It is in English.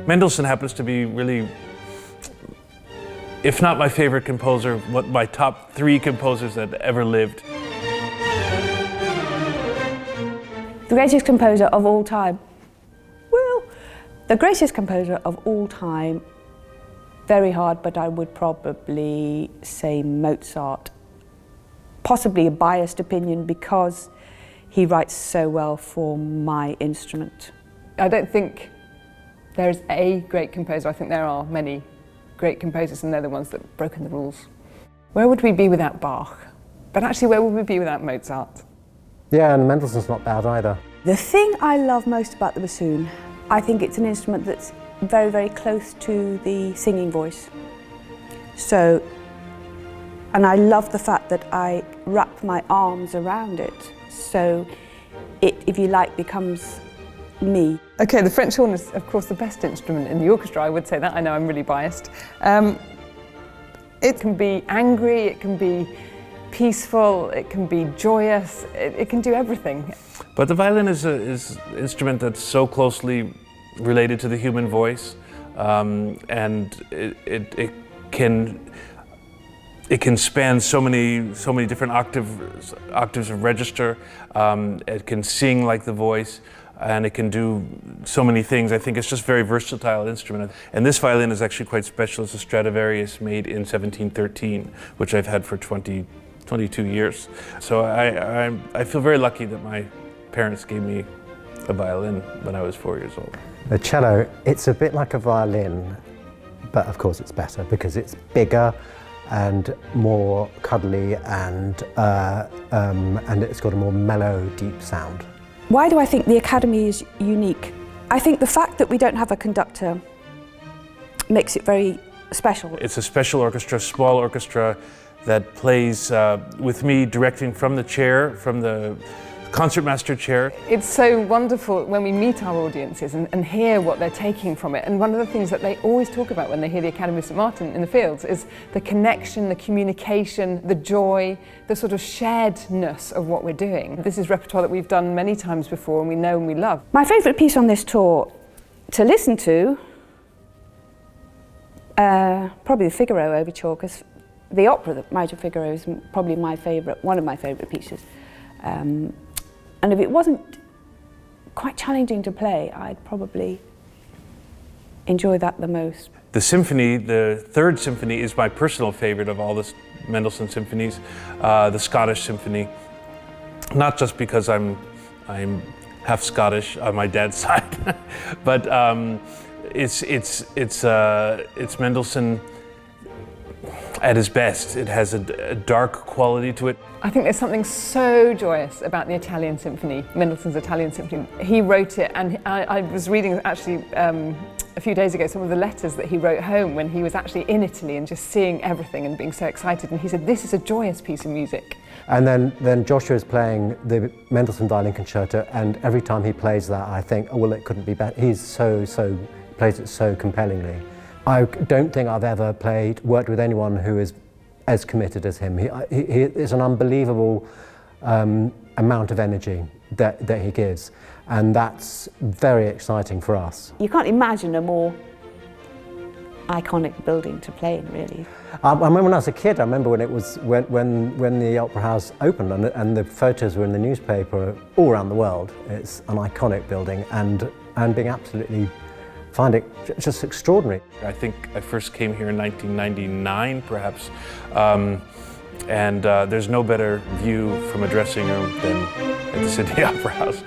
Mendelssohn happens to be really, if not my favorite composer, what my top 3 composers that ever lived. The greatest composer of all time. Well, the greatest composer of all time, very hard, but I would probably say Mozart. Possibly a biased opinion because he writes so well for my instrument. I don't think there's a great composer. I think there are many great composers, and they're the ones that have broken the rules. Where would we be without Bach? But actually, where would we be without Mozart? Yeah, and Mendelssohn's not bad either. The thing I love most about the bassoon, I think it's an instrument that's very, very close to the singing voice. So, and I love the fact that I wrap my arms around it, so it, if you like, becomes me. Okay, the French horn is, of course, the best instrument in the orchestra. I would say that. I know I'm really biased. It can be angry, it can be peaceful, it can be joyous, it can do everything. But the violin is an instrument that's so closely related to the human voice, and it can span so many different octaves of register. It can sing like the voice, and it can do so many things. I think it's just a very versatile instrument. And this violin is actually quite special. It's a Stradivarius made in 1713, which I've had for 22 years. So I feel very lucky that my parents gave me a violin when I was 4 years old. The cello, it's a bit like a violin, but of course it's better because it's bigger and more cuddly, and it's got a more mellow, deep sound. Why do I think the Academy is unique? I think the fact that we don't have a conductor makes it very special. It's a special orchestra, small orchestra, that plays with me directing from the chair, from the concertmaster chair. It's so wonderful when we meet our audiences and hear what they're taking from it. And one of the things that they always talk about when they hear the Academy of St Martin in the Fields is the connection, the communication, the joy, the sort of sharedness of what we're doing. This is repertoire that we've done many times before and we know and we love. My favourite piece on this tour to listen to, probably the Figaro Overture, because the opera, the Might of Figaro, is probably my favourite, one of my favourite pieces. And if it wasn't quite challenging to play, I'd probably enjoy that the most. The symphony, the third symphony, is my personal favorite of all the Mendelssohn symphonies, the Scottish Symphony. Not just because I'm half Scottish on my dad's side, but it's Mendelssohn at his best. It has a dark quality to it. I think there's something so joyous about the Italian Symphony, Mendelssohn's Italian Symphony. He wrote it, and I was reading actually a few days ago some of the letters that he wrote home when he was actually in Italy and just seeing everything and being so excited. And he said, this is a joyous piece of music. And then Joshua is playing the Mendelssohn Violin Concerto, and every time he plays that, I think, oh, well, it couldn't be better. He's plays it so compellingly. I don't think I've ever worked with anyone who is as committed as him. He is an unbelievable amount of energy that he gives, and that's very exciting for us. You can't imagine a more iconic building to play in, really. I remember when I was a kid, I remember when it was when the Opera House opened, and the photos were in the newspaper all around the world. It's an iconic building, and being absolutely find it just extraordinary. I think I first came here in 1999, perhaps, and there's no better view from a dressing room than at the Sydney Opera House.